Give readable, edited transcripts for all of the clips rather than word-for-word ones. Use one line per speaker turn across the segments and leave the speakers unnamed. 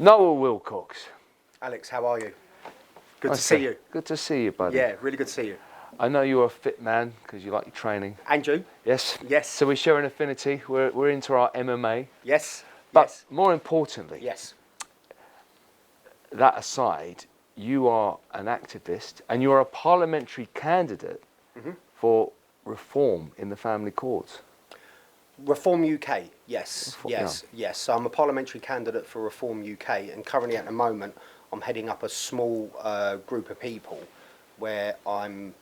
Noel Wilcox.
Alex, how are you? Good to see you.
Good to see you, buddy.
Yeah, really good to see you.
I know you're a fit man because you like your training.
And you?
Yes.
Yes.
So we share an affinity. We're into our MMA.
Yes.
But
yes.
more importantly,
yes.
That aside, you are an activist and you're a parliamentary candidate for reform in the family courts.
Reform UK, yes, yes. So I'm a parliamentary candidate for Reform UK, and currently at the moment I'm heading up a small group of people where I'm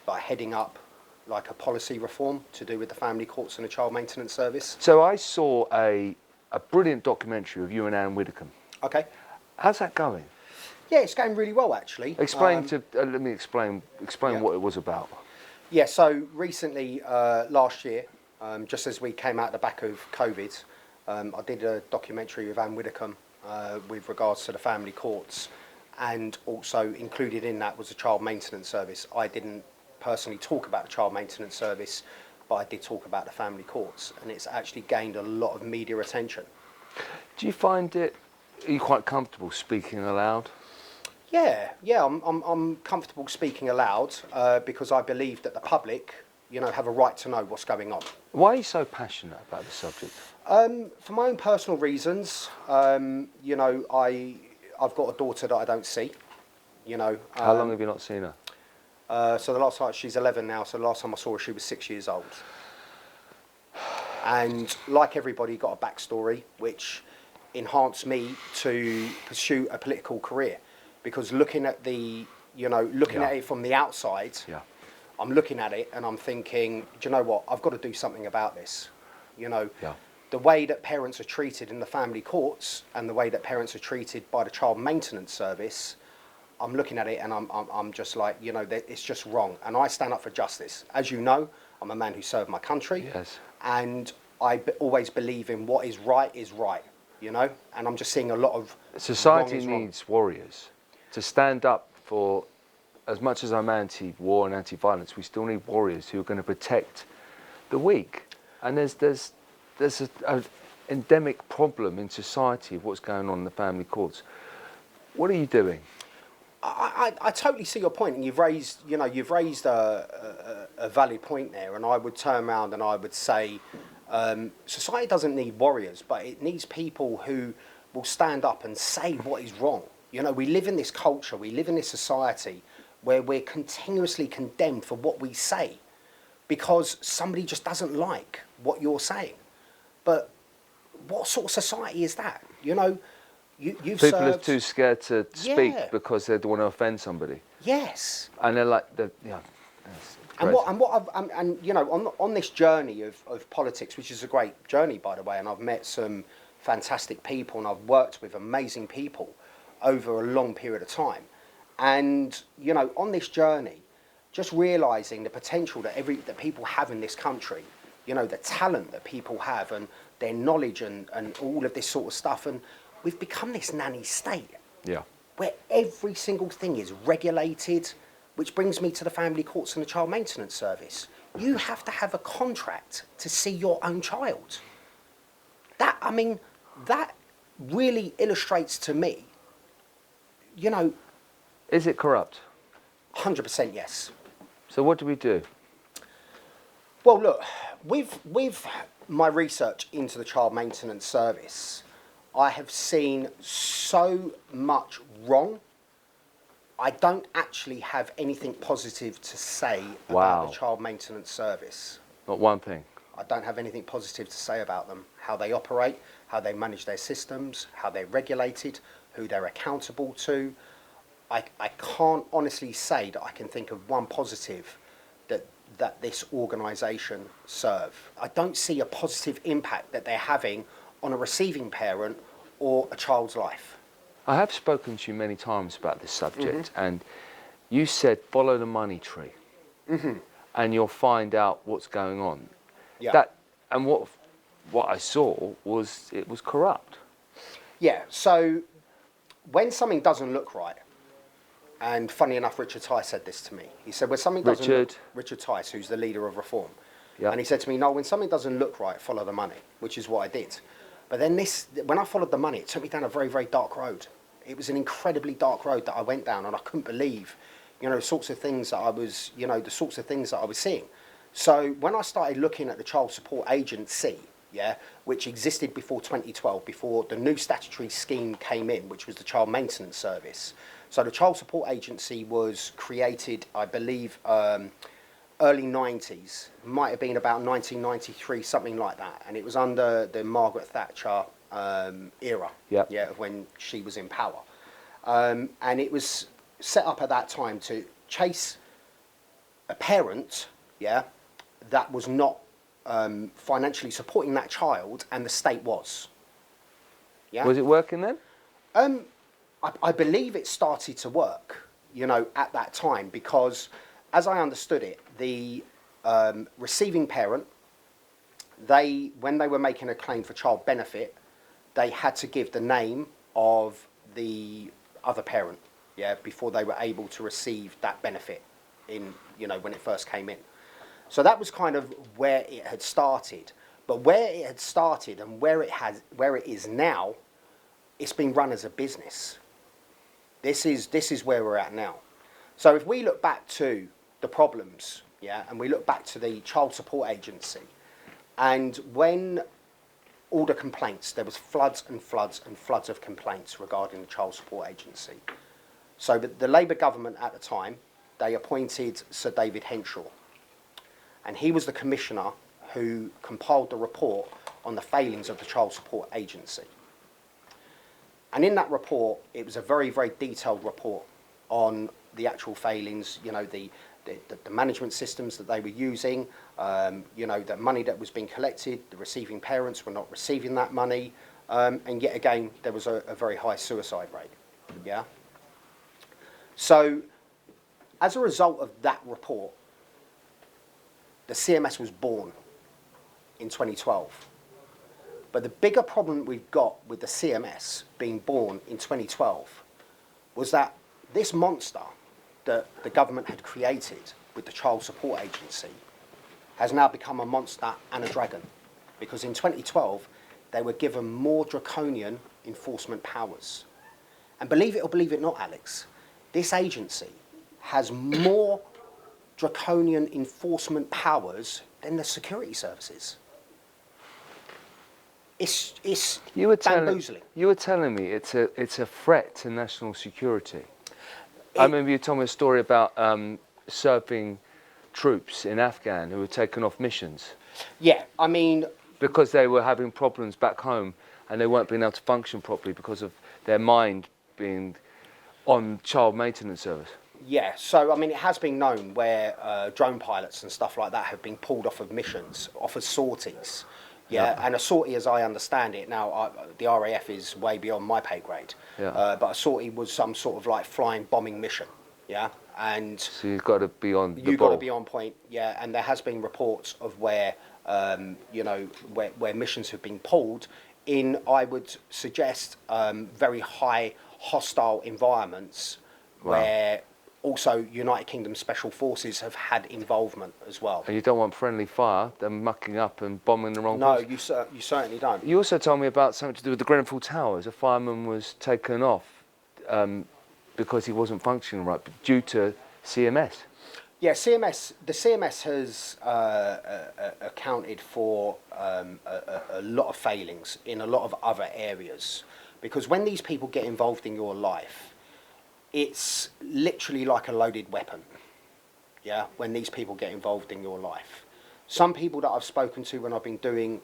heading up like a policy reform to do with the family courts and the child maintenance service.
So I saw a brilliant documentary of you and Anne Widdecombe.
Okay.
How's that going?
Yeah, it's going really well actually.
Explain let me explain what it was about.
Yeah, so recently, last year, just as we came out the back of COVID, I did a documentary with Anne Widdecombe with regards to the family courts, and also included in that was the child maintenance service. I didn't personally talk about the child maintenance service, but I did talk about the family courts, and it's actually gained a lot of media attention.
Do you find are you quite comfortable speaking aloud?
Yeah, I'm comfortable speaking aloud because I believe that the public, have a right to know what's going on.
Why are you so passionate about the subject?
For my own personal reasons, I've got a daughter that I don't see.
How long have you not seen her?
So the last time, she's 11 now, so the last time I saw her she was 6 years old. And like everybody, got a backstory which enhanced me to pursue a political career. Because looking at at it from the outside, I'm looking at it and I'm thinking, do you know what? I've got to do something about this. The way that parents are treated in the family courts and the way that parents are treated by the child maintenance service, I'm looking at it and I'm just like, it's just wrong. And I stand up for justice. As you know, I'm a man who served my country.
Yes.
And I always believe in what is right, and I'm just seeing a lot of
society needs warriors to stand up for. As much as I'm anti-war and anti-violence, we still need warriors who are going to protect the weak. And there's an endemic problem in society of what's going on in the family courts. What are you doing?
I totally see your point, and you've raised a valid point there. And I would turn around and I would say, society doesn't need warriors, but it needs people who will stand up and say what is wrong. We live in this culture, we live in this society where we're continuously condemned for what we say because somebody just doesn't like what you're saying. But what sort of society is that? You've
People
served...
are too scared to speak because they don't want to offend somebody.
Yes.
And they're like,
on this journey of politics, which is a great journey, by the way, and I've met some fantastic people and I've worked with amazing people over a long period of time. And, on this journey, just realising the potential that people have in this country, the talent that people have and their knowledge and all of this sort of stuff. And we've become this nanny state where every single thing is regulated, which brings me to the family courts and the child maintenance service. You have to have a contract to see your own child. That really illustrates to me,
Is it corrupt?
100% yes.
So what do we do?
Well, look, with my research into the child maintenance service, I have seen so much wrong. I don't actually have anything positive to say about the child maintenance service.
Not one thing?
I don't have anything positive to say about them. How they operate, how they manage their systems, how they're regulated, who they're accountable to. I can't honestly say that I can think of one positive that this organisation serve. I don't see a positive impact that they're having on a receiving parent or a child's life.
I have spoken to you many times about this subject, and you said follow the money tree, and you'll find out what's going on.
Yeah.
And what I saw was it was corrupt.
Yeah. So when something doesn't look right, and funny enough, Richard Tice said this to me. He said, when something doesn't look... Richard Tice, who's the leader of Reform. Yeah. And he said to me, no, when something doesn't look right, follow the money, which is what I did. But then when I followed the money, it took me down a very, very dark road. It was an incredibly dark road that I went down, and I couldn't believe, the sorts of things that I was, the sorts of things that I was seeing. So when I started looking at the Child Support Agency, which existed before 2012, before the new statutory scheme came in, which was the Child Maintenance Service. So the Child Support Agency was created, I believe, early 90s, might have been about 1993, something like that. And it was under the Margaret Thatcher era, of when she was in power. And it was set up at that time to chase a parent, that was not financially supporting that child, and the state was. Yeah.
Was it working then?
I believe it started to work, at that time, because as I understood it, the receiving parent, when they were making a claim for child benefit, they had to give the name of the other parent, before they were able to receive that benefit when it first came in. So that was kind of where it had started. But where it had started and where it is now, it's been run as a business. This is where we're at now. So if we look back to the problems, and we look back to the Child Support Agency, and when all the complaints, there was floods and floods and floods of complaints regarding the Child Support Agency. So the Labour government at the time, they appointed Sir David Henshaw. And he was the commissioner who compiled the report on the failings of the Child Support Agency. And in that report, it was a very, very detailed report on the actual failings, the management systems that they were using, the money that was being collected, the receiving parents were not receiving that money, and yet again, there was a very high suicide rate, So, as a result of that report, the CMS was born in 2012. But the bigger problem we've got with the CMS being born in 2012 was that this monster that the government had created with the Child Support Agency has now become a monster and a dragon. Because in 2012, they were given more draconian enforcement powers. And believe it or believe it not, Alex, this agency has more draconian enforcement powers than the security services. It's bamboozling.
You were telling me it's a threat to national security. I remember you told me a story about serving troops in Afghan who were taken off missions.
Yeah, I mean,
because they were having problems back home and they weren't being able to function properly because of their mind being on child maintenance service.
Yeah, so I mean, it has been known where drone pilots and stuff like that have been pulled off of missions, off of sorties. And a sortie, as I understand it, now the RAF is way beyond my pay grade. But a sortie was some sort of like flying bombing mission. And
so you've got to be on the
you've
ball.
got to be on point. And there has been reports of where where missions have been pulled in, I would suggest, very high hostile environments. Wow. Where also United Kingdom Special Forces have had involvement as well.
And you don't want friendly fire, them mucking up and bombing the wrong place?
No, you certainly don't.
You also told me about something to do with the Grenfell Towers. A fireman was taken off because he wasn't functioning right, due to CMS.
Yeah, the CMS has accounted for a lot of failings in a lot of other areas. Because when these people get involved in your life, it's literally like a loaded weapon, when these people get involved in your life. Some people that I've spoken to when I've been doing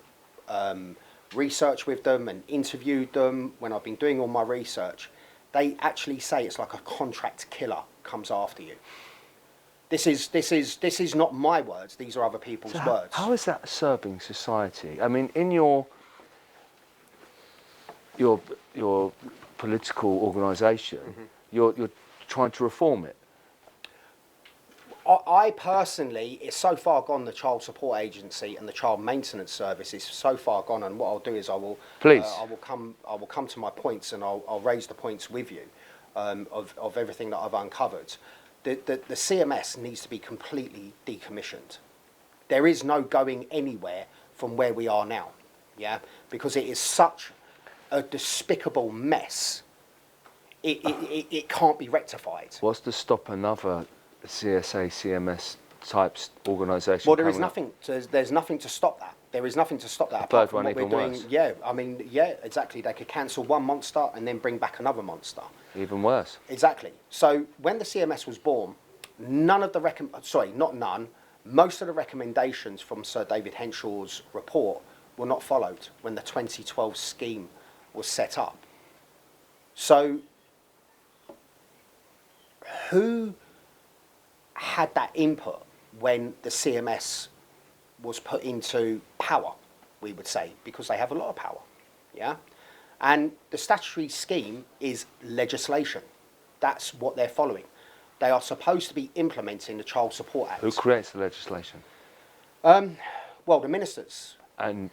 research with them and interviewed them, when I've been doing all my research, they actually say it's like a contract killer comes after you. This is not my words, these are other people's words.
How is that serving society? I mean, in your political organisation, you're trying to reform it.
I personally, it's so far gone, the Child Support Agency and the Child Maintenance Service is so far gone, and what I'll do is I will come to my points, and I'll raise the points with you of everything that I've uncovered. The CMS needs to be completely decommissioned. There is no going anywhere from where we are now. yeah, because it is such a despicable mess. It can't be rectified.
What's to stop another CSA, CMS type organisation?
Well, there is nothing. There's nothing to stop that. There is nothing to stop that.
Third one even worse.
Yeah, I mean, yeah, exactly. They could cancel one monster and then bring back another monster.
Even worse.
Exactly. So when the CMS was born, most of the recommendations from Sir David Henshaw's report were not followed when the 2012 scheme was set up. So who had that input when the CMS was put into power, we would say, because they have a lot of power, yeah? And the statutory scheme is legislation. That's what they're following. They are supposed to be implementing the Child Support Act.
Who creates the legislation?
Well, the ministers.
And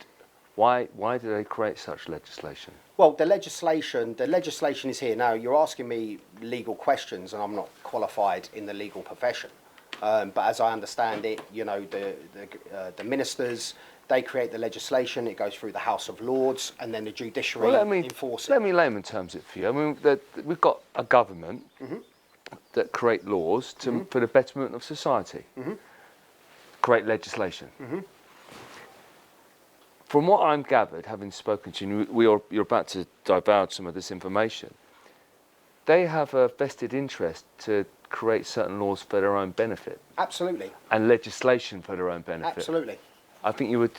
why do they create such legislation?
Well, the legislation is here. Now, you're asking me legal questions, and I'm not qualified in the legal profession. But as I understand it, you know, the ministers, they create the legislation, it goes through the House of Lords, and then the judiciary enforce it.
Let me layman terms it for you. I mean, we've got a government that create laws for the betterment of society, create legislation. From what I'm gathered, having spoken to you, you're about to divulge some of this information, they have a vested interest to create certain laws for their own benefit.
Absolutely.
And legislation for their own benefit.
Absolutely.
I think you would...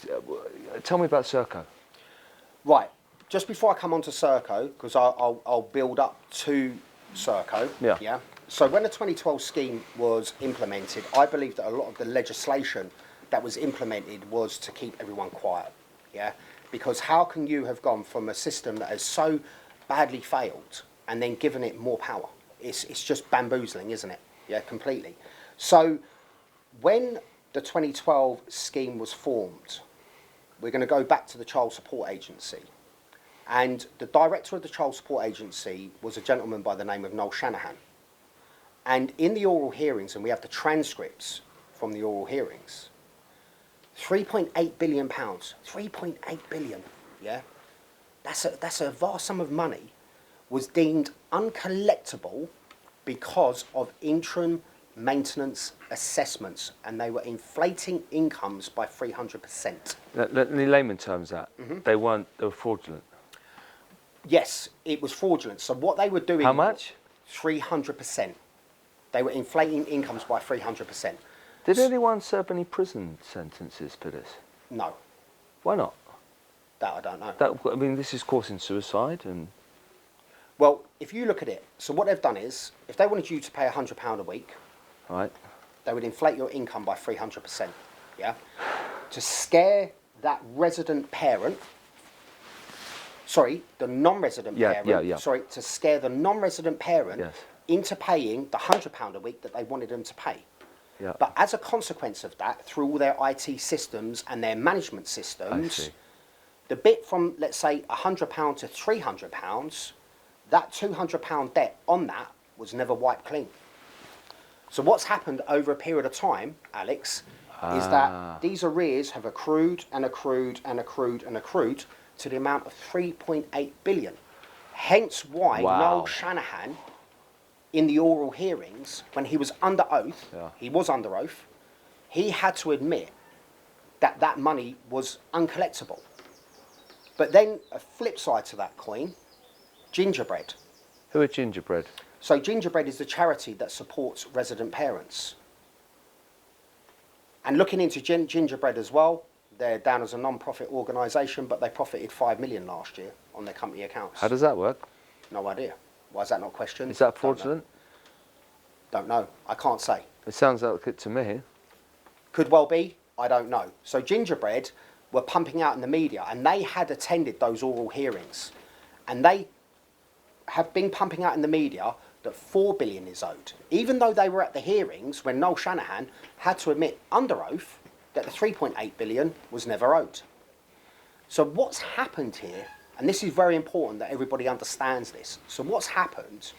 tell me about Serco.
Right. Just before I come on to Serco, because I'll build up to Serco. Yeah. So when the 2012 scheme was implemented, I believe that a lot of the legislation that was implemented was to keep everyone quiet. Yeah. Because how can you have gone from a system that has so badly failed and then given it more power? It's just bamboozling, isn't it? Yeah, completely. So when the 2012 scheme was formed, we're going to go back to the Child Support Agency. And the director of the Child Support Agency was a gentleman by the name of Noel Shanahan. And in the oral hearings, and we have the transcripts from the oral hearings, £3.8 billion, 3.8 billion, yeah? That's a vast sum of money, was deemed uncollectible because of interim maintenance assessments, and they were inflating incomes by 300%.
In layman terms, they were fraudulent.
Yes, it was fraudulent. So what they were doing...
How much?
300%. They were inflating incomes by 300%.
Did anyone serve any prison sentences for this?
No.
Why not?
That I don't know.
I mean, this is causing suicide and...
Well, if you look at it, so what they've done is, if they wanted you to pay £100 a week,
right,
they would inflate your income by 300%, yeah? To scare that resident parent, the non-resident parent, to scare the non-resident parent into paying the £100 a week that they wanted them to pay.
Yeah.
But as a consequence of that, through all their IT systems and their management systems, the bit from, let's say, £100 to £300, that £200 debt on that was never wiped clean. So what's happened over a period of time, Alex, is that these arrears have accrued and accrued and accrued and accrued to the amount of 3.8 billion. Hence why Noel Shanahan, in the oral hearings, when he was under oath, he had to admit that that money was uncollectible. But then a flip side to that coin, Gingerbread.
Who are Gingerbread?
So Gingerbread is the charity that supports resident parents. And looking into Gingerbread as well, they're down as a non-profit organisation, but they profited £5 million last year on their company accounts.
How does that work?
No idea. Why is that not questioned?
Is that fraudulent?
Don't know. I can't say.
It sounds like it to me.
Could well be. I don't know. So Gingerbread were pumping out in the media, and they had attended those oral hearings, and they have been pumping out in the media that 4 billion is owed, even though they were at the hearings when Noel Shanahan had to admit under oath that the 3.8 billion was never owed. So what's happened here, and this is very important that everybody understands this. So what's happened,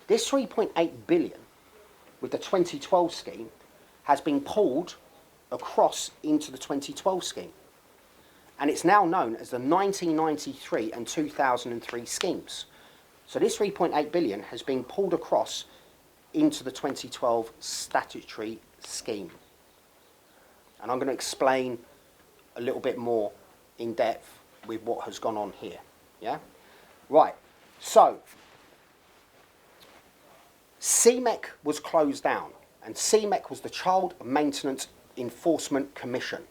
this 3.8 billion with the 2012 scheme has been pulled across into the 2012 scheme. And it's now known as the 1993 and 2003 schemes. So this 3.8 billion has been pulled across into the 2012 statutory scheme. And I'm going to explain a little bit more in depth with what has gone on here. Yeah? Right. So, CMEC was closed down, and CMEC was the Child Maintenance Enforcement Commission,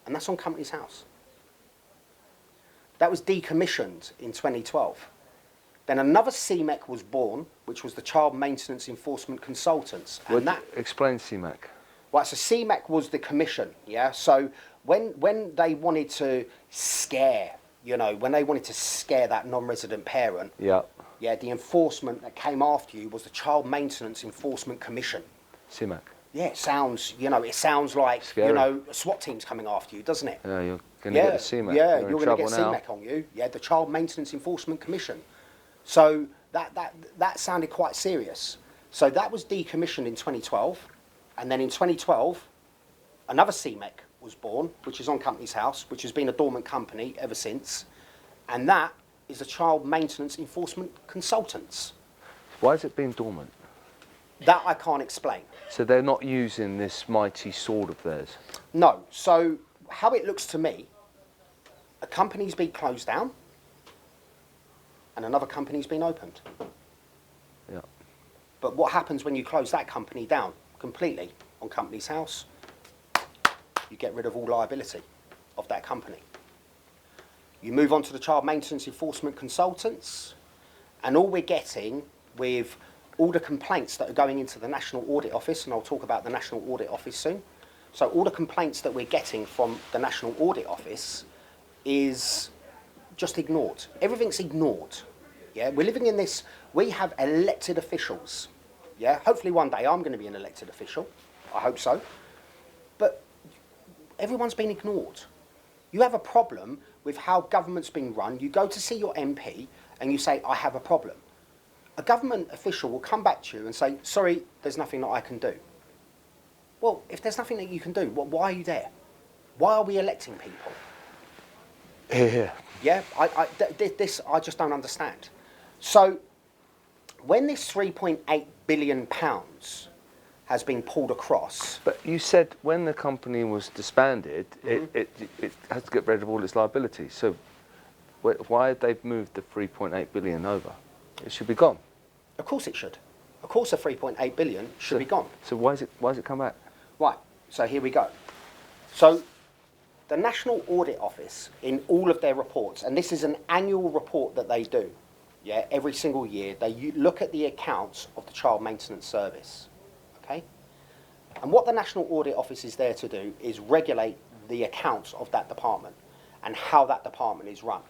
and that's on Companies House. That was decommissioned in 2012. Then another CMEC was born, which was the Child Maintenance Enforcement Consultants. And
Explain CMAC.
Right, so CMEC was the commission, yeah? So when they wanted to scare, when they wanted to scare that non-resident parent,
Yeah.
yeah, the enforcement that came after you was the Child Maintenance Enforcement Commission.
CMAC.
Yeah, it sounds like,
Scary.
a SWAT team's coming after you, doesn't it?
Yeah, you're going to get the CMAC.
Yeah,
you're
you're
in
going to get
trouble now.
CMEC on you. Yeah, the Child Maintenance Enforcement Commission. So that sounded quite serious. So that was decommissioned in 2012, and then in 2012, another CMEC was born, which is on Companies House, which has been a dormant company ever since, and that is the Child Maintenance Enforcement Consultants.
Why has it been dormant?
That I can't explain.
So they're not using this mighty sword of theirs?
No. So how it looks to me, a company's been closed down, and another company's been opened.
Yeah.
But what happens when you close that company down completely on Companies House? You get rid of all liability of that company. You move on to the Child Maintenance Enforcement Consultants, and all we're getting with all the complaints that are going into the National Audit Office, and I'll talk about the National Audit Office soon. So all the complaints that we're getting from the National Audit Office is just ignored. Everything's ignored. Yeah, we're living in this, we have elected officials. Yeah, hopefully one day I'm going to be an elected official. I hope so. But everyone's been ignored. You have a problem with how government's been run. You go to see your MP and you say, I have a problem. A government official will come back to you and say, sorry, there's nothing that I can do. Well, if there's nothing that you can do, why are you there? Why are we electing people?
Yeah.
Yeah, this I just don't understand. So, when this £3.8 billion has been pulled across...
But you said when the company was disbanded, it has to get rid of all its liabilities. So why had they moved the 3.8 billion over? It should be gone.
Of course it should. Of course the 3.8 billion should be gone.
So why has it come back?
Right, so here we go. So the National Audit Office, in all of their reports, and this is an annual report that they do, yeah, every single year, they look at the accounts of the Child Maintenance Service, okay? And what the National Audit Office is there to do is regulate the accounts of that department and how that department is run.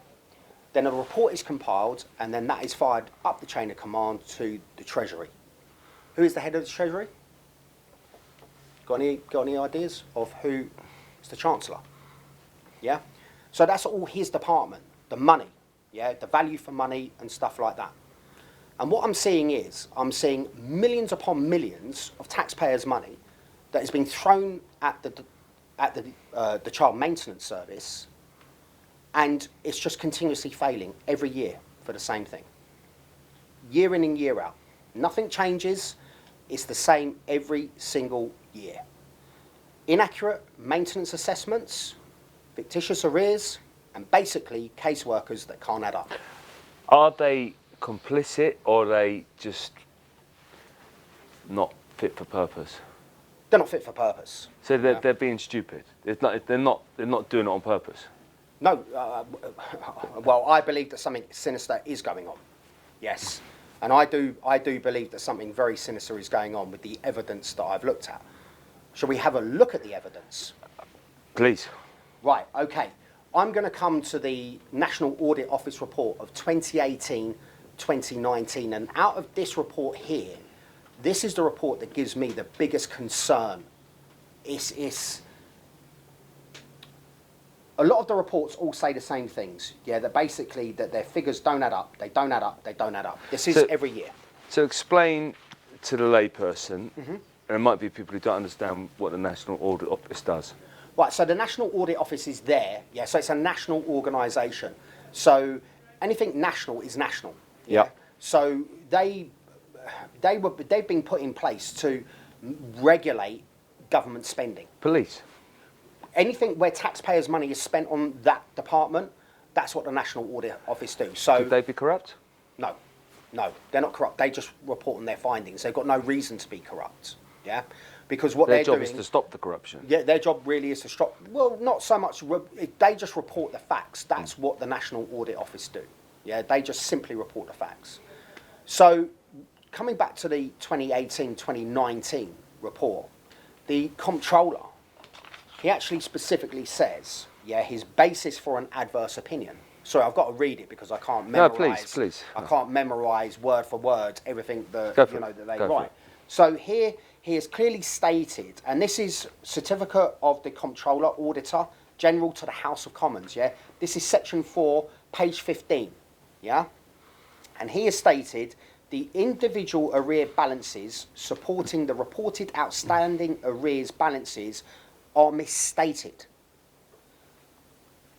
Then a report is compiled, and then that is fired up the chain of command to the Treasury. Who is the head of the Treasury? Got any ideas of who is the Chancellor? Yeah? So that's all his department, the money, yeah, the value for money and stuff like that. And what I'm seeing is, I'm seeing millions upon millions of taxpayers' money that has been thrown at the Child Maintenance Service, and it's just continuously failing every year for the same thing. Year in and year out. Nothing changes. It's the same every single year. Inaccurate maintenance assessments, fictitious arrears, and basically caseworkers that can't add up.
Are they complicit, or are they just not fit for purpose?
They're not fit for purpose.
So they're being stupid. They're not doing it on purpose.
No, well, I believe that something sinister is going on. Yes, and I do believe that something very sinister is going on with the evidence that I've looked at. Shall we have a look at the evidence?
Please.
Right. Okay. I'm going to come to the National Audit Office report of 2018-2019, and out of this report here, this is the report that gives me the biggest concern. It's a lot of the reports all say the same things. Yeah, that basically that their figures don't add up. They don't add up. They don't add up. This is every year.
So explain to the layperson, and there might be people who don't understand what the National Audit Office does.
Right, so the National Audit Office is there, yeah, so it's a national organisation. So anything national is national, yeah?
Yep.
So they've been put in place to regulate government spending.
Police.
Anything where taxpayers' money is spent on that department, that's what the National Audit Office do. So
Could they be corrupt?
no, they're not corrupt. They just report on their findings. They've got no reason to be corrupt, yeah? Because what
Their
they're
job
doing
is to stop the corruption.
yeah, their job really is to stop. Well, not so much. They just report the facts. That's what the National Audit Office do. Yeah, they just simply report the facts. So, coming back to the 2018-2019 report, the comptroller, he actually specifically says, yeah, his basis for an adverse opinion. Sorry, I've got to read it because I can't
No,
memorise.
please.
I can't memorise word for word everything that
Go for
that
it.
they
Go for
write.
it.
So here he has clearly stated, and this is certificate of the Comptroller Auditor General to the House of Commons. Yeah, this is section 4, page 15. Yeah, and he has stated the individual arrear balances supporting the reported outstanding arrears balances are misstated.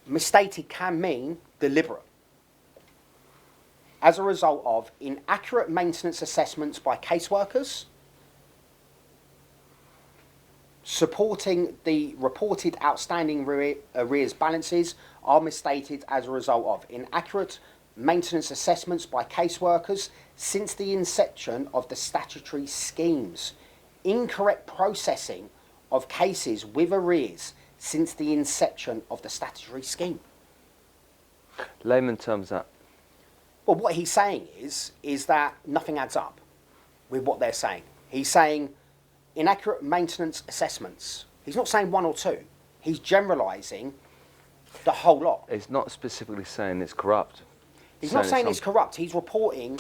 Misstated can mean deliberate. As a result of inaccurate maintenance assessments by caseworkers, supporting the reported outstanding arrears balances are misstated as a result of inaccurate maintenance assessments by caseworkers since the inception of the statutory schemes, incorrect processing of cases with arrears since the inception of the statutory scheme.
Layman terms that.
Well, what he's saying is that nothing adds up with what they're saying. He's saying inaccurate maintenance assessments. He's not saying one or two. He's generalising the whole lot.
It's not specifically saying it's corrupt.
He's not saying it's corrupt. He's reporting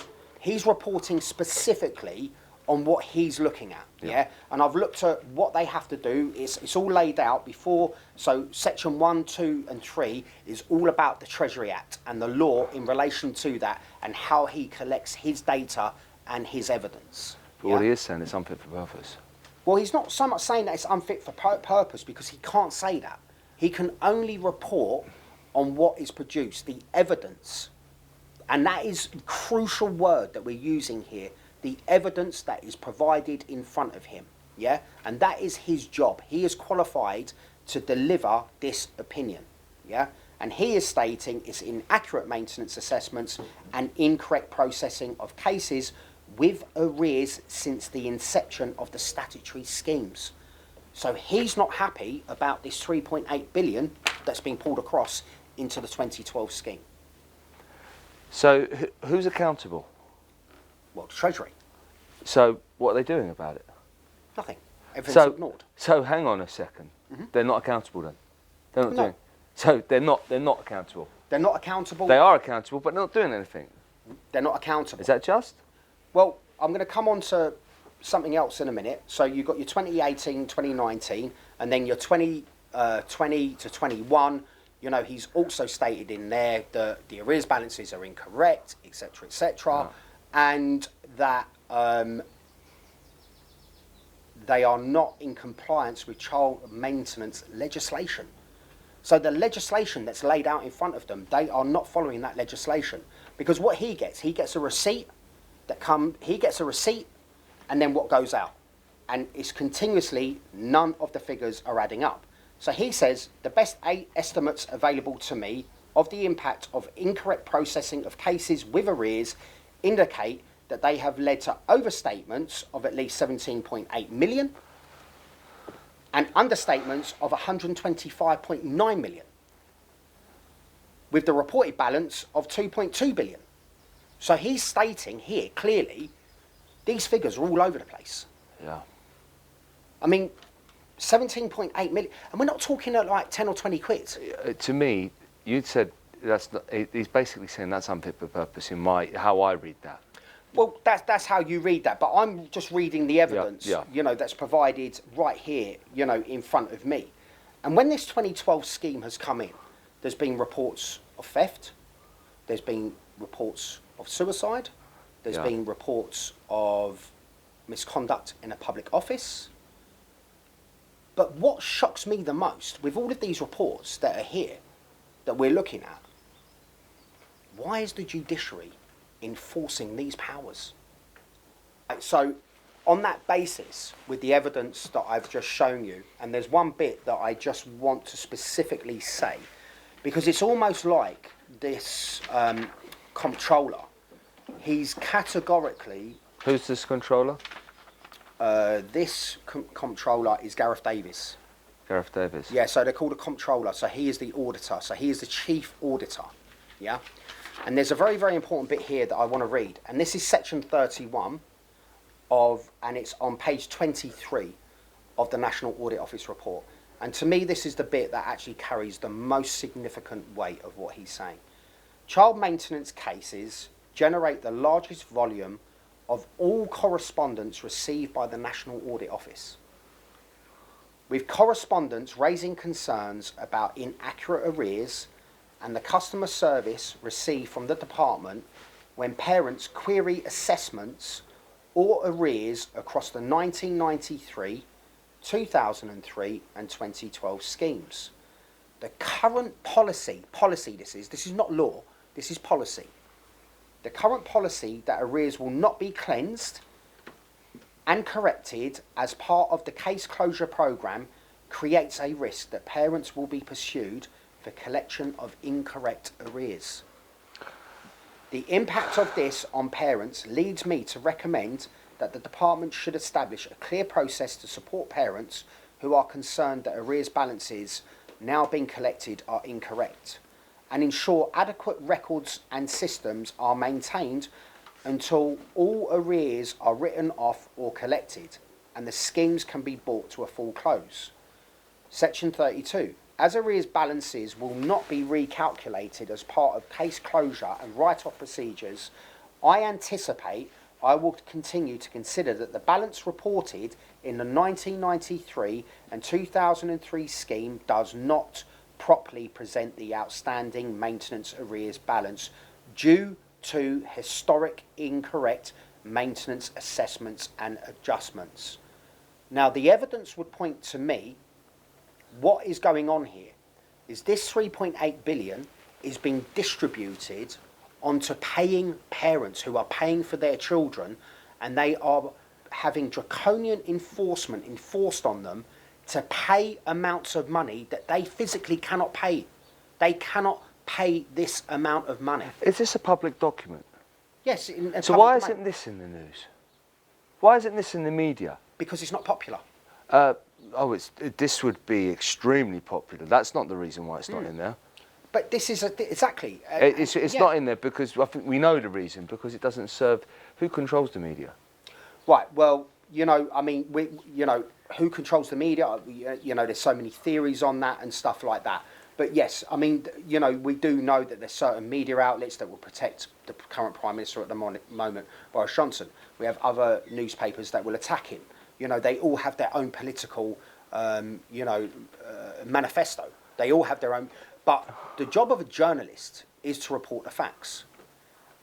specifically on what he's looking at. Yeah. And I've looked at what they have to do. It's all laid out before. So section 1, 2 and 3 is all about the Treasury Act and the law in relation to that and how he collects his data and his evidence.
But what he is saying is unfit for purpose.
Well, he's not so much saying that it's unfit for purpose because he can't say that. He can only report on what is produced, the evidence. And that is a crucial word that we're using here, the evidence that is provided in front of him. Yeah? And that is his job. He is qualified to deliver this opinion. Yeah? And he is stating it's inaccurate maintenance assessments and incorrect processing of cases with arrears since the inception of the statutory schemes. So he's not happy about this 3.8 billion that's been pulled across into the 2012 scheme.
So who's accountable?
Well, the Treasury.
So what are they doing about it?
Nothing. Everything's ignored.
So hang on a second. They're not accountable then. They're not
No.
doing. So they're not accountable.
They're not accountable.
They are accountable, but not doing anything.
They're not accountable.
Is that just?
Well, I'm going to come on to something else in a minute. So you've got your 2018, 2019, and then your 2020 to 21. You know, he's also stated in there that the arrears balances are incorrect, etc., and that they are not in compliance with child maintenance legislation. So the legislation that's laid out in front of them, they are not following that legislation. Because what he gets a receipt and then what goes out. And it's continuously, none of the figures are adding up. So he says, the best 8 estimates available to me of the impact of incorrect processing of cases with arrears indicate that they have led to overstatements of at least 17.8 million and understatements of 125.9 million, with the reported balance of 2.2 billion. So he's stating here clearly these figures are all over the place.
Yeah.
I mean, 17.8 million, and we're not talking at like 10 or 20 quid.
To me, you'd said that's not, he's basically saying that's unfit for purpose in how I read that.
Well, that's how you read that, but I'm just reading the evidence, you know, that's provided right here, you know, in front of me. And when this 2012 scheme has come in, there's been reports of theft, there's been reports of suicide, there's been reports of misconduct in a public office, But what shocks me the most, with all of these reports that are here, that we're looking at, why is the judiciary enforcing these powers? So, on that basis, with the evidence that I've just shown you, and there's one bit that I just want to specifically say, because it's almost like this comptroller, he's categorically...
Who's this controller?
This comptroller is Gareth Davis.
Gareth Davis.
Yeah, so they're called a comptroller, so he is the auditor, so he is the chief auditor, yeah? And there's a very, very important bit here that I want to read, and this is section 31 and it's on page 23 of the National Audit Office report. And to me, this is the bit that actually carries the most significant weight of what he's saying. Child maintenance cases generate the largest volume of all correspondence received by the National Audit Office, with correspondence raising concerns about inaccurate arrears and the customer service received from the department when parents query assessments or arrears across the 1993, 2003 and 2012 schemes. The current policy this is not law, this is policy. The current policy that arrears will not be cleansed and corrected as part of the case closure programme creates a risk that parents will be pursued for collection of incorrect arrears. The impact of this on parents leads me to recommend that the department should establish a clear process to support parents who are concerned that arrears balances now being collected are incorrect, and ensure adequate records and systems are maintained until all arrears are written off or collected and the schemes can be brought to a full close. Section 32. As arrears balances will not be recalculated as part of case closure and write-off procedures, I anticipate I will continue to consider that the balance reported in the 1993 and 2003 scheme does not properly present the outstanding maintenance arrears balance due to historic incorrect maintenance assessments and adjustments. Now, the evidence would point to me, what is going on here is this 3.8 billion is being distributed onto paying parents who are paying for their children, and they are having draconian enforcement enforced on them to pay amounts of money that they physically cannot pay. They cannot pay this amount of money.
Is this a public document?
Yes.
So why isn't this in the news? Why isn't this in the media?
Because it's not popular.
This would be extremely popular. That's not the reason why it's not in there.
But this is exactly.
It's not in there because I think we know the reason, because it doesn't serve. Who controls the media?
Right. Well, I mean, who controls the media? There's so many theories on that and stuff like that. But yes, I mean, we do know that there's certain media outlets that will protect the current Prime Minister at the moment, Boris Johnson. We have other newspapers that will attack him. They all have their own political, manifesto. They all have their own. But the job of a journalist is to report the facts.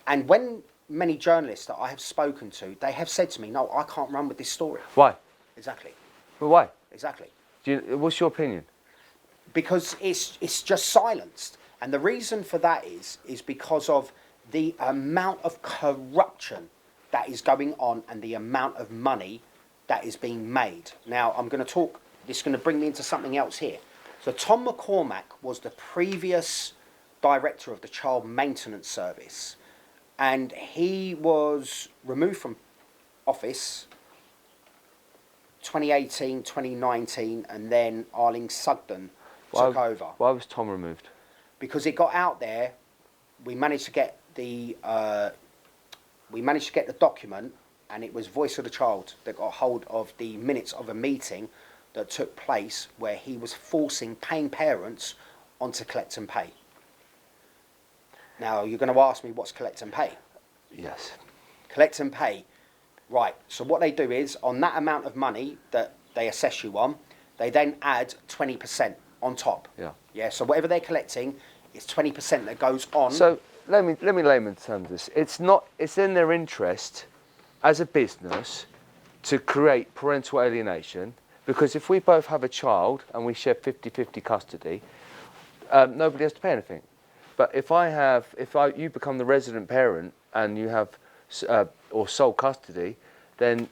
And when many journalists that I have spoken to, they have said to me, no, I can't run with this story.
Why?
Exactly.
Well, why?
Exactly.
What's your opinion?
Because it's just silenced. And the reason for that is because of the amount of corruption that is going on and the amount of money that is being made. Now, I'm going to talk, this is going to bring me into something else here. So Tom McCormack was the previous director of the Child Maintenance Service, and he was removed from office 2018, 2019, and then Arling Sugden took over.
Why was Tom removed?
Because it got out there. We managed to get the document, and it was Voice of the Child that got hold of the minutes of a meeting that took place where he was forcing paying parents onto collect and pay. Now, you're going to ask me, what's collect and pay?
Yes.
Collect and pay. Right, so what they do is, on that amount of money that they assess you on, they then add 20% on top.
Yeah.
Yeah, so whatever they're collecting, it's 20% that goes on.
So let me layman terms this. It's in their interest as a business to create parental alienation, Because if we both have a child and we share 50-50 custody, nobody has to pay anything. But if you become the resident parent and you have or sole custody, then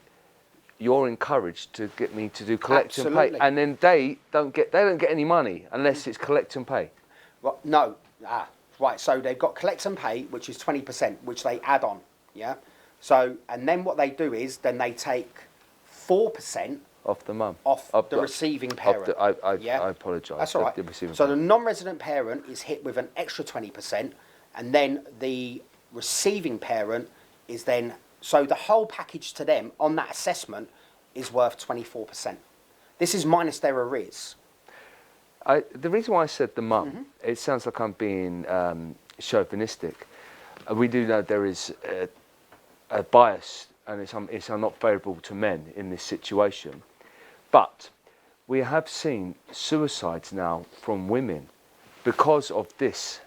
you're encouraged to get me to do collect and pay, and then they don't get any money unless it's collect and pay.
Well, no, right. So they've got collect and pay, which is 20%, which they add on. Yeah. So and then what they do is then they take 4%
off the mum,
off the receiving parent.
I
yeah?
apologise.
That's all right. So the non-resident parent is hit with an extra 20%, and then the receiving parent is then. So the whole package to them on that assessment is worth 24%. This is minus their arrears.
The reason why I said the mum, it sounds like I'm being chauvinistic. We do know there is a bias, and it's not favourable to men in this situation. But we have seen suicides now from women because of this.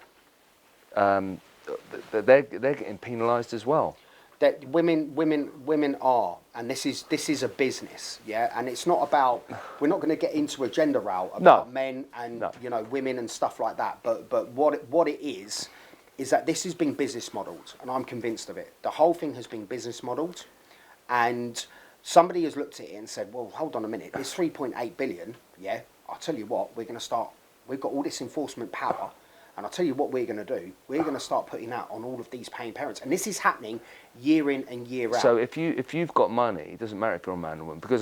They're getting penalised as well.
That women are, and this is a business, yeah. And it's not about. We're not going to get into a gender row about men and women and stuff like that. But what it is that this has been business modelled, and I'm convinced of it. The whole thing has been business modelled, and somebody has looked at it and said, well, hold on a minute, this 3.8 billion, yeah. I'll tell you what, we're going to start. We've got all this enforcement power. And I'll tell you what we're going to do. We're going to start putting that on all of these paying parents. And this is happening year in and year out.
So if you've got money, it doesn't matter if you're a man or woman. Because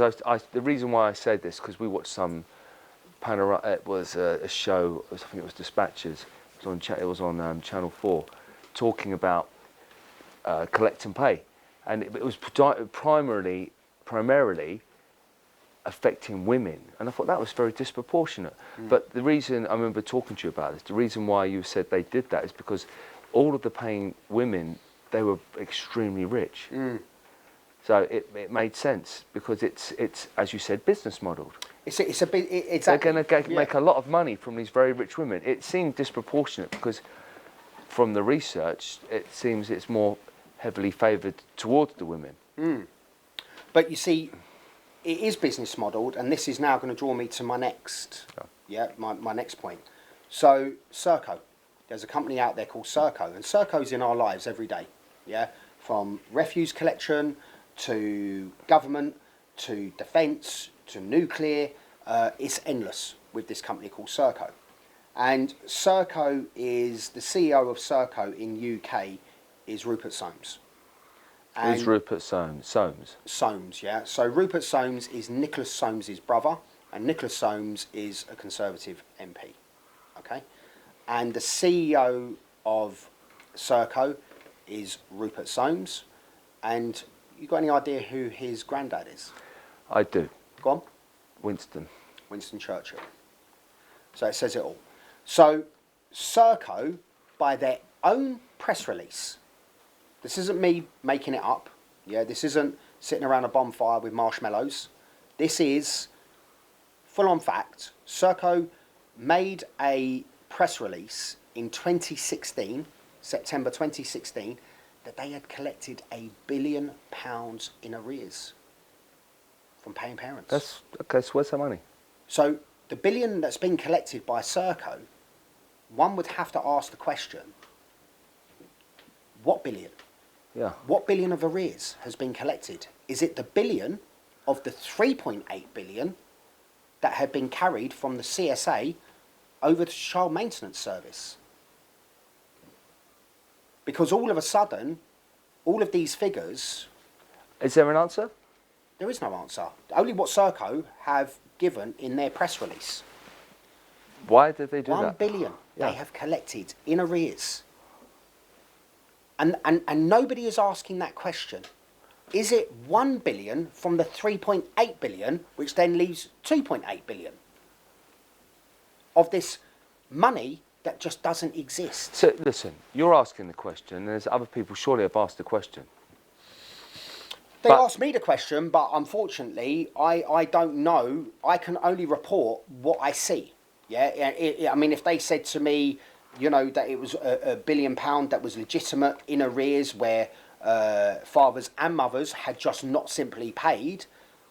the reason why I say this, because we watched some panorama, it was a show, I think it was Dispatches, it was on Channel 4, talking about collect and pay. And it was primarily affecting women, and I thought that was very disproportionate. But the reason I remember talking to you about this, the reason why you said they did that is because all of the paying women, they were extremely rich. So it made sense because it's as you said, business modelled.
It's a bit exactly.
They're going to make a lot of money from these very rich women. It seemed disproportionate because from the research, it seems it's more heavily favoured towards the women.
But you see, it is business modelled, and this is now going to draw me to my next, my next point. So Serco, there's a company out there called Serco, and Serco's in our lives every day, yeah, from refuse collection to government to defence to nuclear. It's endless with this company called Serco, and Serco is the CEO of Serco in UK is Rupert Soames.
Who's Rupert Soames?
Soames, yeah. So Rupert Soames is Nicholas Soames' brother, and Nicholas Soames is a Conservative MP, okay? And the CEO of Serco is Rupert Soames, and you got any idea who his granddad is?
I do.
Go on.
Winston
Churchill. So it says it all. So Serco, by their own press release, this isn't me making it up. Yeah, this isn't sitting around a bonfire with marshmallows. This is full-on fact. Serco made a press release in 2016, September 2016, that they had collected £1 billion in arrears from paying parents.
That's okay. So where's that money?
So the billion that's been collected by Serco, one would have to ask the question: what billion?
Yeah.
What billion of arrears has been collected? Is it the billion of the 3.8 billion that had been carried from the CSA over to Child Maintenance Service? Because all of a sudden, all of these figures...
Is there an answer?
There is no answer. Only what Serco have given in their press release.
Why did they do that?
1 billion they have collected in arrears. And nobody is asking that question. Is it 1 billion from the 3.8 billion, which then leaves 2.8 billion of this money that just doesn't exist?
So listen, you're asking the question, and there's other people surely have asked the question.
They asked me the question, but unfortunately, I don't know. I can only report what I see. Yeah, I mean, if they said to me, you know, that it was £1 billion that was legitimate in arrears where fathers and mothers had just not simply paid,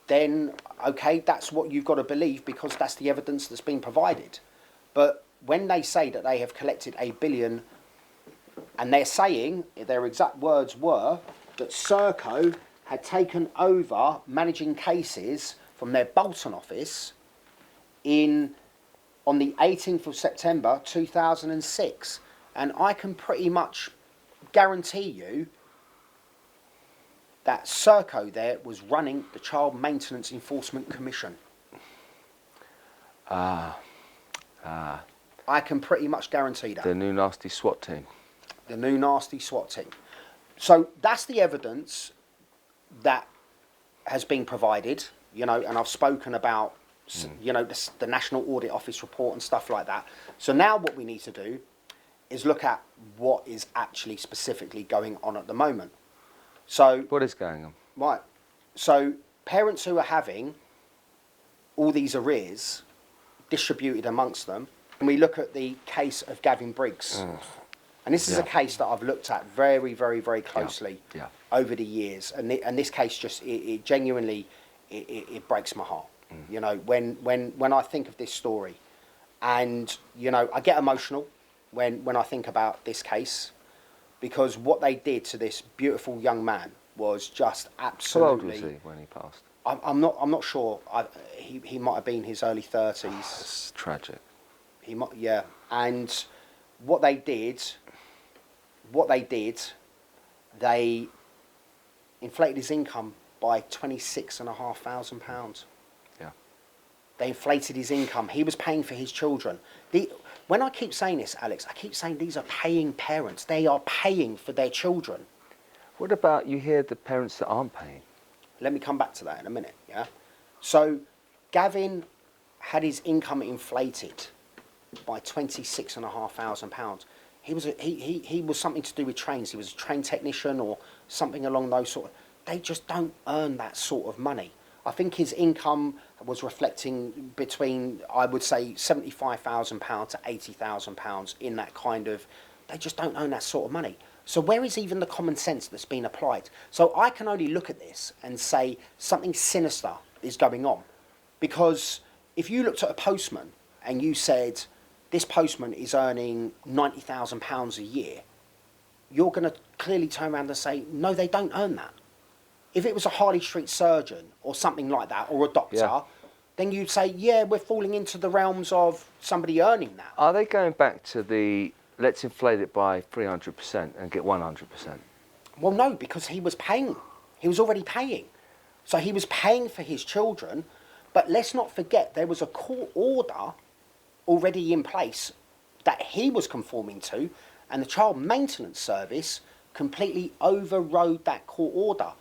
then okay, that's what you've got to believe because that's the evidence that's been provided. But when they say that they have collected £1 billion, and they're saying, their exact words were, that Serco had taken over managing cases from their Bolton office on the 18th of September 2006. And I can pretty much guarantee you that Serco there was running the Child Maintenance Enforcement Commission. I can pretty much guarantee that.
The new nasty SWAT team.
The new nasty SWAT team. So that's the evidence that has been provided, you know, and I've spoken about, you know, the National Audit Office report and stuff like that. So now what we need to do is look at what is actually specifically going on at the moment. So
What is going on?
right. So parents who are having all these arrears distributed amongst them, and we look at the case of Gavin Briggs. And this is a case that I've looked at very, very, very closely over the years. And this case just, it genuinely, it breaks my heart. You know, when I think of this story, and, you know, I get emotional when I think about this case, because what they did to this beautiful young man was just absolutely...
How old was he when he passed?
I'm not sure. He might have been his early 30s.
It's tragic.
He might, yeah. And what they did, they inflated his income by £26,500.
Yeah.
They inflated his income. He was paying for his children. When I keep saying this, Alex, I keep saying these are paying parents. They are paying for their children.
What about you hear the parents that aren't paying?
Let me come back to that in a minute, yeah? So Gavin had his income inflated by £26,500. He was something to do with trains. He was a train technician or something along those sort of... They just don't earn that sort of money. I think his income was reflecting between, I would say, £75,000 to £80,000 in that kind of... They just don't earn that sort of money. So where is even the common sense that's been applied? So I can only look at this and say something sinister is going on. Because if you looked at a postman and you said, this postman is earning £90,000 a year, you're going to clearly turn around and say, no, they don't earn that. If it was a Harley Street surgeon or something like that, or a doctor, then you'd say, yeah, we're falling into the realms of somebody earning that.
Are they going back to the, let's inflate it by 300% and get 100%?
Well, no, because he was paying. He was already paying. So he was paying for his children, but let's not forget there was a court order already in place that he was conforming to, and the Child Maintenance Service completely overrode that court order.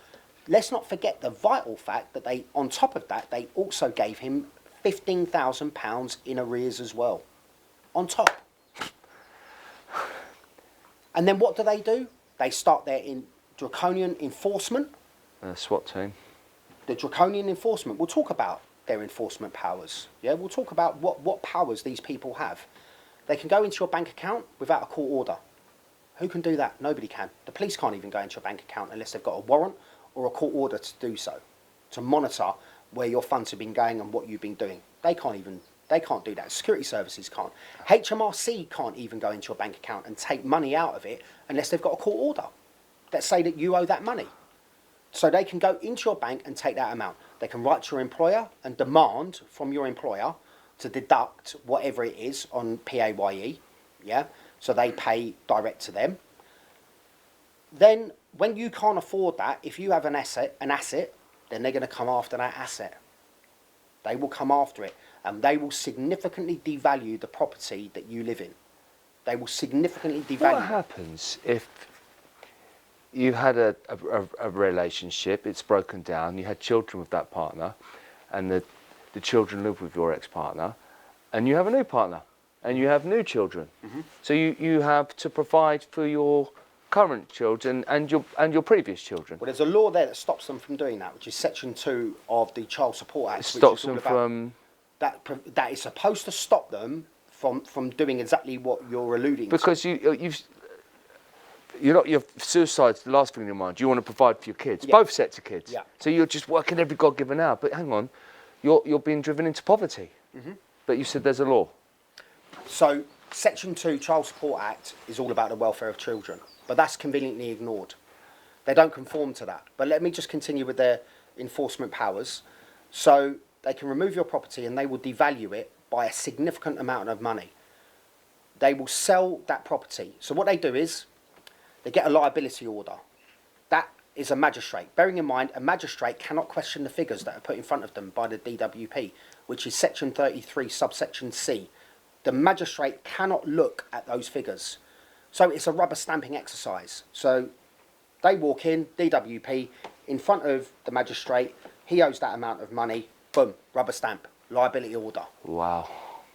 Let's not forget the vital fact that they, on top of that, they also gave him £15,000 in arrears as well, on top. And then what do? They start their draconian enforcement.
SWAT team.
The draconian enforcement. We'll talk about their enforcement powers. Yeah, we'll talk about what powers these people have. They can go into your bank account without a court order. Who can do that? Nobody can. The police can't even go into your bank account unless they've got a warrant or a court order to do so, to monitor where your funds have been going and what you've been doing. They can't do that. Security services can't. HMRC can't even go into your bank account and take money out of it unless they've got a court order that say that you owe that money. So they can go into your bank and take that amount. They can write to your employer and demand from your employer to deduct whatever it is on PAYE, yeah? So they pay direct to them. Then when you can't afford that, if you have an asset, then they're going to come after that asset. They will come after it, and they will significantly devalue the property that you live in. They will significantly devalue.
What happens if you had a relationship, it's broken down, you had children with that partner, and the children live with your ex-partner, and you have a new partner, and you have new children. Mm-hmm. So you have to provide for your current children and your previous children.
Well, there's a law there that stops them from doing that, which is Section 2 of the Child Support Act.
It stops them from...
That is supposed to stop them from doing exactly what you're alluding to.
Because your suicide's the last thing in your mind. You want to provide for your kids,
Yeah.
both sets of kids.
Yeah.
So you're just working every God-given hour. But hang on, you're being driven into poverty. But you said there's a law.
So Section 2 Child Support Act is all about the welfare of children, but that's conveniently ignored. They don't conform to that. But let me just continue with their enforcement powers. So they can remove your property and they will devalue it by a significant amount of money. They will sell that property. So what they do is they get a liability order. That is a magistrate. Bearing in mind, a magistrate cannot question the figures that are put in front of them by the DWP, which is Section 33, subsection C. The magistrate cannot look at those figures. So it's a rubber stamping exercise. So they walk in, DWP, in front of the magistrate, he owes that amount of money, boom, rubber stamp, liability order.
Wow.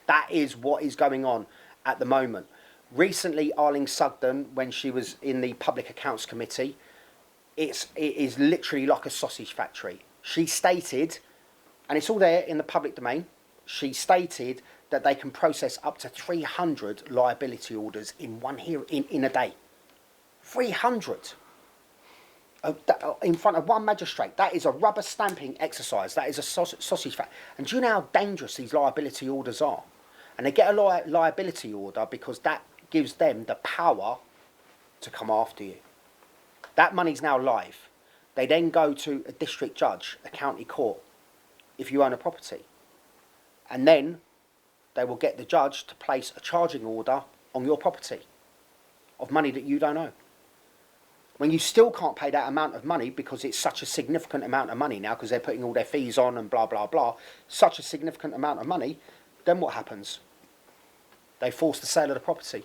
That is what is going on at the moment. Recently, Arlene Sugden, when she was in the Public Accounts Committee, it is literally like a sausage factory. She stated, and it's all there in the public domain, she stated that they can process up to 300 liability orders in in a day. 300 in front of one magistrate. That is a rubber stamping exercise. That is a sausage factory. And do you know how dangerous these liability orders are? And they get a liability order because that gives them the power to come after you. That money's now live. They then go to a district judge, a county court, if you own a property. And then they will get the judge to place a charging order on your property of money that you don't owe. When you still can't pay that amount of money because it's such a significant amount of money now because they're putting all their fees on and blah, blah, blah, such a significant amount of money, then what happens? They force the sale of the property.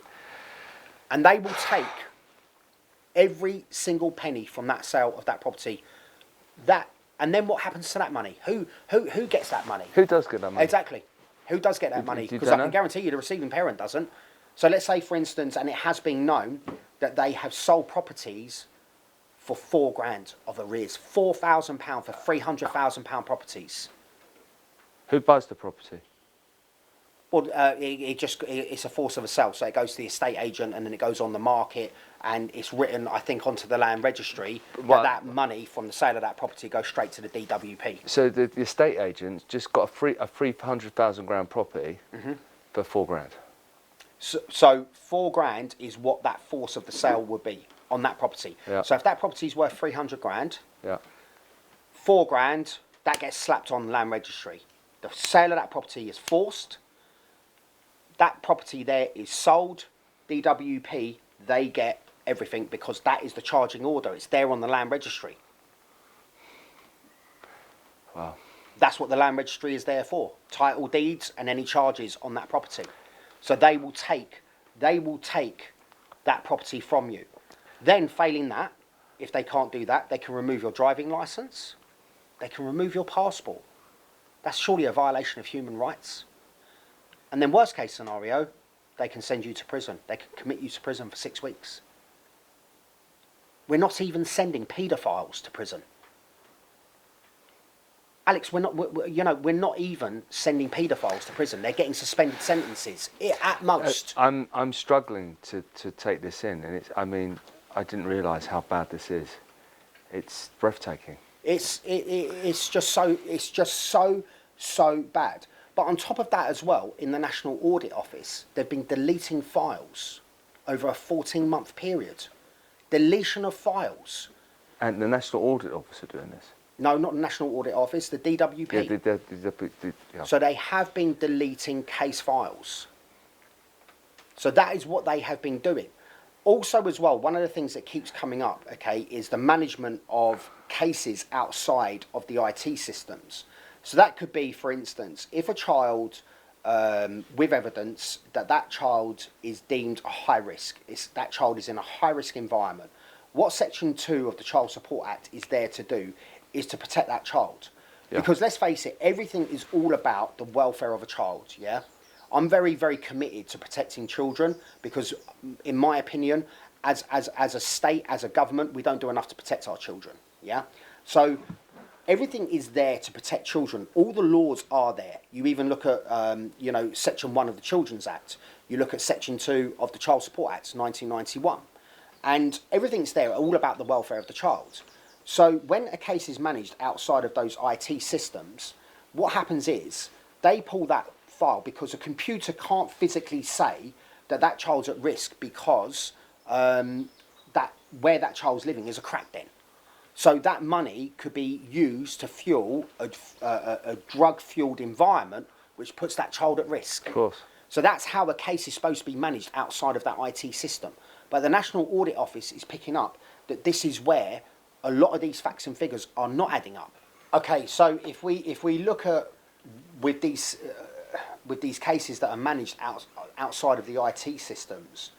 And they will take every single penny from that sale of that property. And then what happens to that money? Who gets that money?
Who does get that money?
Exactly. Who does get that money?
Do you
Because I
know?
can guarantee you the receiving parent doesn't. So let's say, for instance, and it has been known that they have sold properties for £4,000 of arrears. £4,000 for £300,000 properties.
Who buys the property?
Well, it's a force of a sale. So it goes to the estate agent and then it goes on the market and it's written, I think, onto the land registry that money from the sale of that property goes straight to the DWP.
So the estate agent just got a £300,000 property for £4,000.
So £4,000 is what that force of the sale would be on that property.
Yeah.
So if that property is worth £300,000,
Yeah.
£4,000 that gets slapped on the land registry. The sale of that property is forced. That property there is sold. DWP, they get everything because that is the charging order. It's there on the land registry.
Wow.
That's what the land registry is there for. Title deeds and any charges on that property. So they will take that property from you. Then failing that, if they can't do that, they can remove your driving licence. They can remove your passport. That's surely a violation of human rights. And then worst case scenario, they can send you to prison. They can commit you to prison for 6 weeks. We're not even sending paedophiles to prison. Alex, we're not even sending paedophiles to prison. They're getting suspended sentences at most.
I'm struggling to take this in, and I didn't realise how bad this is. It's breathtaking.
It's just so bad. But on top of that as well, in the National Audit Office, they've been deleting files over a 14-month period. Deletion of files.
And the National Audit Office are doing this?
No, not the National Audit Office, the DWP.
Yeah.
So they have been deleting case files. So that is what they have been doing. Also as well, one of the things that keeps coming up, okay, is the management of cases outside of the IT systems. So that could be, for instance, if a child with evidence that child is deemed a high risk, that child is in a high risk environment, what Section 2 of the Child Support Act is there to do is to protect that child. Yeah. Because let's face it, everything is all about the welfare of a child, yeah? I'm very, very committed to protecting children because, in my opinion, as a state, as a government, we don't do enough to protect our children, yeah? So everything is there to protect children. All the laws are there. You even look at, Section 1 of the Children's Act. You look at Section 2 of the Child Support Act, 1991. And everything's there, all about the welfare of the child. So when a case is managed outside of those IT systems, what happens is they pull that file because a computer can't physically say that that child's at risk because that where that child's living is a crack den. So that money could be used to fuel a drug-fueled environment, which puts that child at risk.
Of course.
So that's how a case is supposed to be managed outside of that IT system. But the National Audit Office is picking up that this is where a lot of these facts and figures are not adding up. Okay, so if we look at with these cases that are managed outside of the IT systems,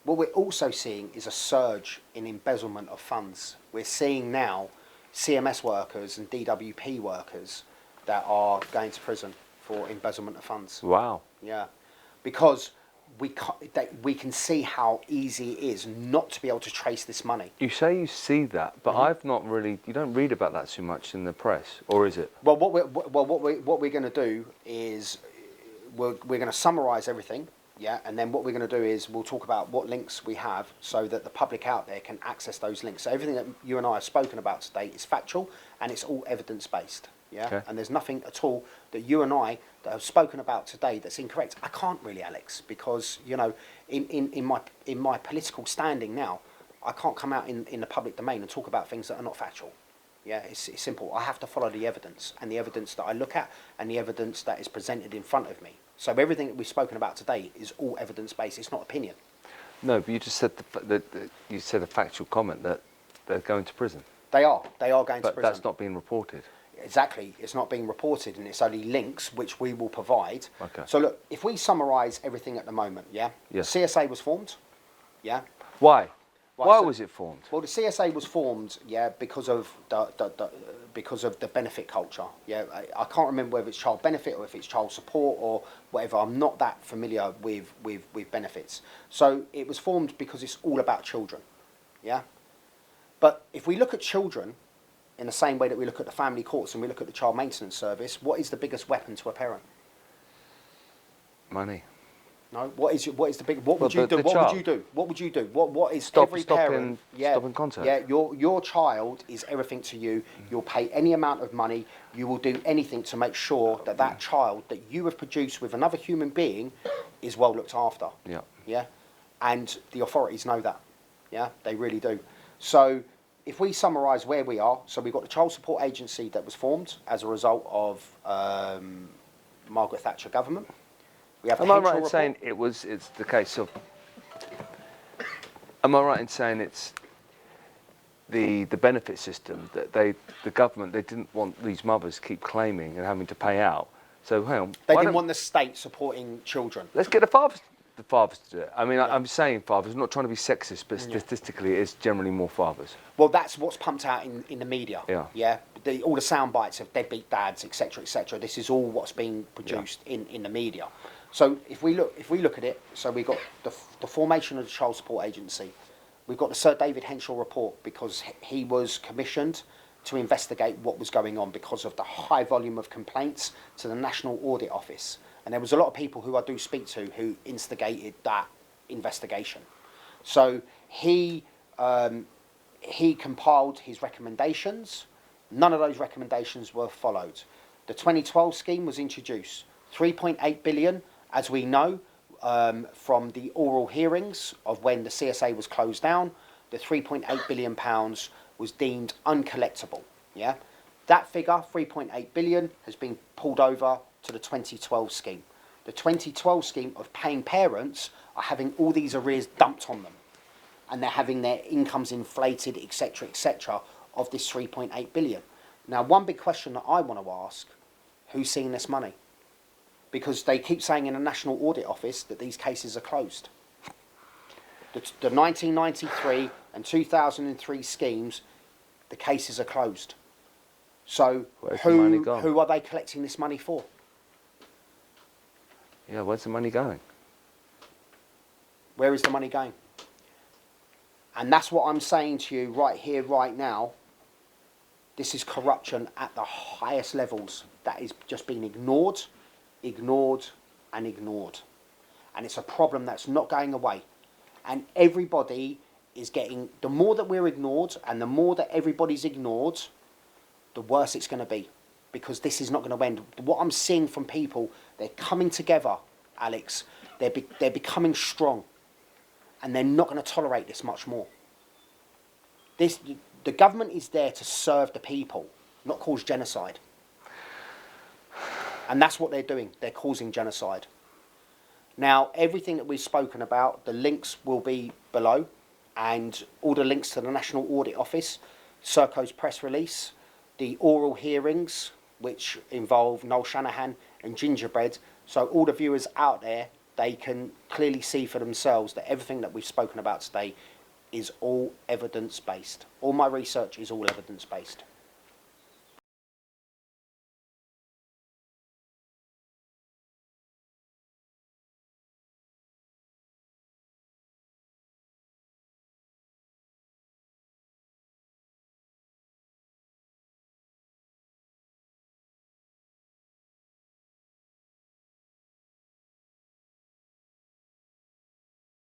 what we're also seeing is a surge in embezzlement of funds. We're seeing now CMS workers and DWP workers that are going to prison for embezzlement of funds.
Wow.
Yeah, because we can see how easy it is not to be able to trace this money.
You say you see that, but I've not really. You don't read about that too much in the press, or is it?
Well, what we're going to do is we're going to summarise everything. Yeah, and then what we're going to do is we'll talk about what links we have so that the public out there can access those links. So everything that you and I have spoken about today is factual and it's all evidence-based. Yeah,
okay.
And there's nothing at all that you and I that have spoken about today that's incorrect. I can't really, Alex, because you know, in my political standing now, I can't come out in the public domain and talk about things that are not factual. Yeah, it's simple. I have to follow the evidence, and the evidence that I look at, and the evidence that is presented in front of me. So everything that we've spoken about today is all evidence-based. It's not opinion.
No, but you just said you said a factual comment that they're going to prison.
They are going to prison.
But that's not being reported.
Exactly, it's not being reported, and it's only links which we will provide.
Okay.
So look, if we summarise everything at the moment, yeah.
Yes.
CSA was formed. Yeah.
Why?
Right,
Why
so-
was it formed?
Well, the CSA was formed, yeah, because of the benefit culture. Yeah, I can't remember whether it's child benefit or if it's child support or whatever. I'm not that familiar with benefits. So it was formed because it's all about children. Yeah. But if we look at children in the same way that we look at the family courts and we look at the child maintenance service, what is the biggest weapon to a parent?
Money.
No. What is the big? What would
Well,
you do?
the
What
child.
would you do? What would you do? What is
Stop
every
in
parent?
contact.
Yeah. Your child is everything to you. You'll pay any amount of money. You will do anything to make sure that that child that you have produced with another human being is well looked after.
Yeah.
Yeah. And the authorities know that. Yeah. They really do. So if we summarise where we are, so we've got the Child Support Agency that was formed as a result of Margaret Thatcher government. We have the
Am I
Henshaw
right in
report.
saying it's the case of? Am I right in saying it's the benefit system that the government, they didn't want these mothers keep claiming and having to pay out? So hang on,
They
why
didn't
don't-
want the state supporting children.
Let's get the fathers to do it. I mean, I'm saying fathers. I'm not trying to be sexist, but statistically, it's generally more fathers.
Well, that's what's pumped out in the media.
Yeah.
Yeah. All the sound bites of deadbeat dads, etc., etc. This is all what's being produced in the media. So if we look at it, so we've got the formation of the Child Support Agency. We've got the Sir David Henshaw report because he was commissioned to investigate what was going on because of the high volume of complaints to the National Audit Office. And there was a lot of people who I do speak to who instigated that investigation. So he compiled his recommendations. None of those recommendations were followed. The 2012 scheme was introduced. 3.8 billion, as we know, from the oral hearings of when the CSA was closed down, the 3.8 billion pounds was deemed uncollectible. Yeah, that figure, 3.8 billion, has been pulled over to the 2012 scheme. The 2012 scheme of paying parents are having all these arrears dumped on them, and they're having their incomes inflated, etc., of this 3.8 billion. Now, one big question that I want to ask: who's seeing this money? Because they keep saying in the National Audit Office that these cases are closed. The 1993 and 2003 schemes, the cases are closed. So
Where's the money gone?
who are they collecting this money for?
Yeah, where's the money going?
Where is the money going? And that's what I'm saying to you right here, right now. This is corruption at the highest levels that is just being ignored, and ignored. And it's a problem that's not going away. And everybody is getting, the more that we're ignored and the more that everybody's ignored, the worse it's going to be, because this is not going to end. What I'm seeing from people, they're coming together, Alex. They're becoming strong, and they're not going to tolerate this much more. The government is there to serve the people, not cause genocide. And that's what they're doing. They're causing genocide. Now, everything that we've spoken about, the links will be below, and all the links to the National Audit Office, Serco's press release, the oral hearings, which involve Noel Shanahan and Gingerbread. So all the viewers out there, they can clearly see for themselves that everything that we've spoken about today is all evidence-based. All my research is all evidence-based.